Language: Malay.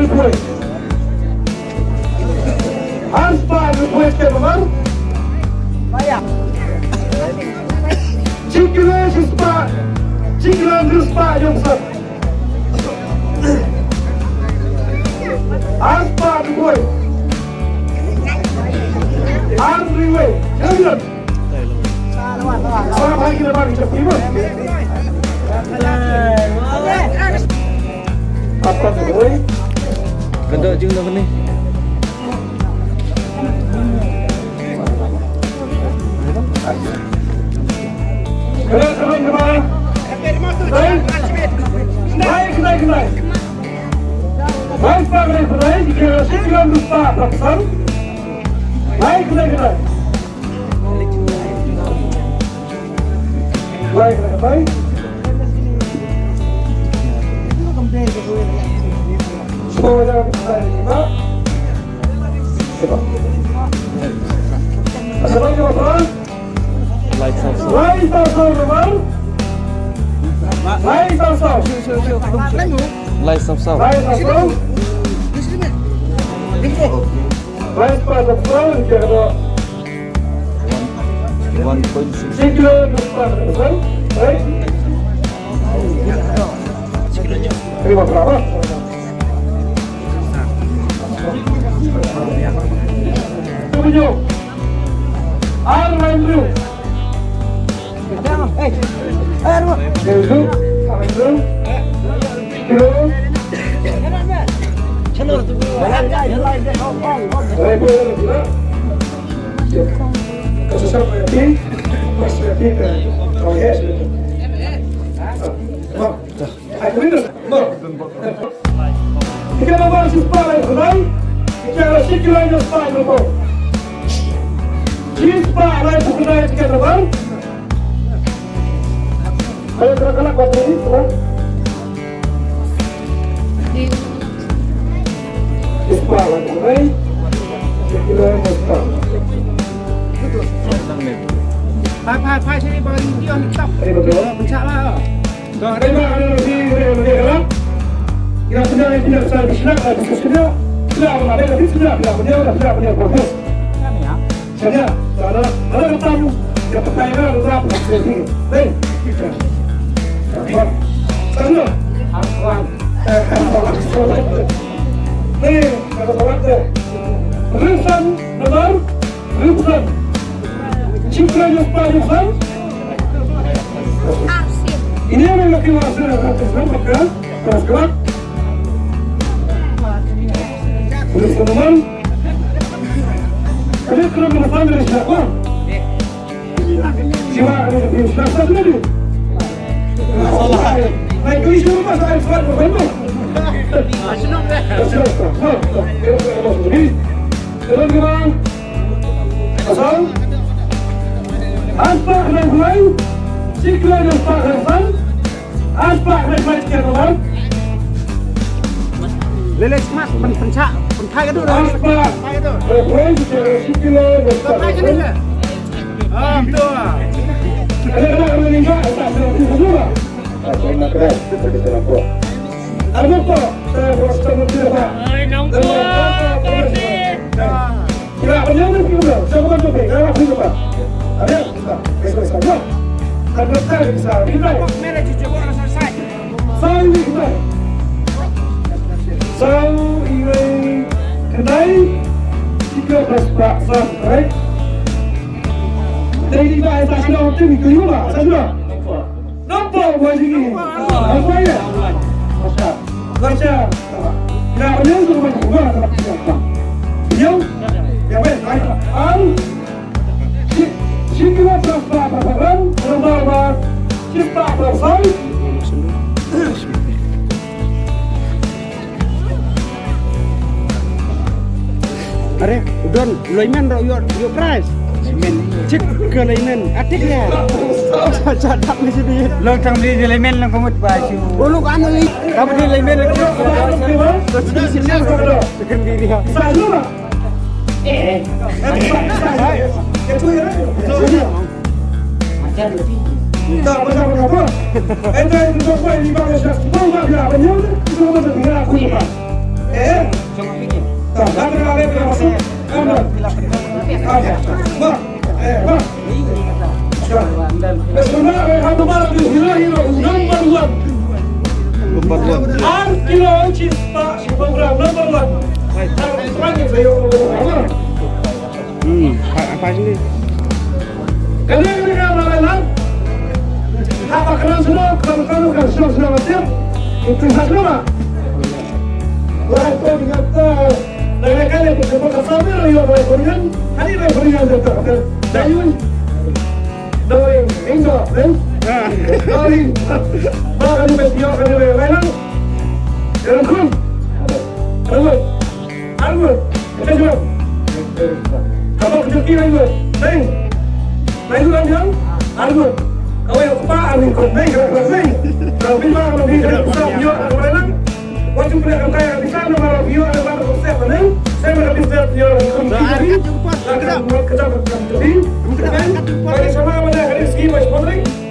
depois. Aspa depois que é mamar. Ciklan spa yang besar. Aspa depois. Andriway, jangan. Sama lagi lepas macam ni. Apa depois? Kedok juga ni. Kembali. Naik. Baik Pak, naik. Jika sekian lupa Pakistan. Naik. Baik. Semua jangan kita lima. Assalamualaikum. Light sound, Roman. Light sound. Light sound. Light part of sound. Kira 1.6. Cikgu depan, right? Terima berapa? Tujuh. Armandru. Kita membahas sepala yang lain. Kita sikilai yang sepala yang lain. Jispa lain sebenarnya kita terbang. Ayo gerak-gerak buat ini, teman. Jispa lain sebenarnya. Sikilai yang sepala. Phai sini bawa dia ni tak. Ini betul. Mencak lah. Dah ada di dalam. Kita sedang tidak bisa bersenang, bisa sedang. Tidak apa-apa, tapi sedang proses. Saya ada tamu yang pertanyaan berapa lagi. Baik. Sana. Nih, kalau waktu. Rusan. Ciklan Rusan. Ini yang lagi masuk Rusan maka terus gerak. Terus teman. Ada kerana masalah dari siapa? Siapa ada di siapa tadi? Masalah. Naik ke isu rumah saya surat berbantu. Teman-teman, asal aspak dan mulai, ciklan aspak dan aspak dan mulai sekian teman. Lele smart pencak ke tu. Aspak, mulai ciklan aspak. Phai sini lah. Betul lah. Ada meninggal, tak berarti semua. Saya nak kena seperti terlampau. Ada apa? Saya rasa mesti apa? Nampak. Tidak berjalan kita. Saya bukan tu. Saya nak apa? Ada? Besok saja. Ada saya bisa. Kita. Merah cuci bola selesai. Saya ini kita. Saya ini kedai 13 Pak Sah, right? Dari kita atas sudah tu minggu ni lah. Sudah. Nampak buat sini. Nampak ya? Baca. Tidak berjalan tu macam mana? Tak apa. Dia. Ya baik. Cikgu Aspa Pasaran, Ramadan, Cipta Prasai. Are, udon, loimen yo price. Cik ke loimen, atik ya. Cadak di sini. Lo tang di lemen lang kumut baju. Uluk anu ni. Kamu di lemen lagi. Di sini sekan diri. Salah. Tak macam apa? Ente itu apa ini bangsa? Bukan dia, banyak itu macam dia aku ini. Satu malam di hero number one. Kilo chispa si program number one. Terakhir saya ngomong. Apa sini? Kalian lain. Apa kalian semua kalau kan semua macam itu semua. Wah itu kata dari kalian bersama sama yo korean hari ini korean itu dayun doing Indo kan hari baru betul kan lain dan kun Argo itu kamu kerja lagi lain orang yang Argo kau yang apa ni kau naik kau bila kau ni kerja yo lain waktu mereka kaya di sana malah view ada mana konsep mana saya mereka bisa view akan kita jadi bagi sama mana hari segi macam mana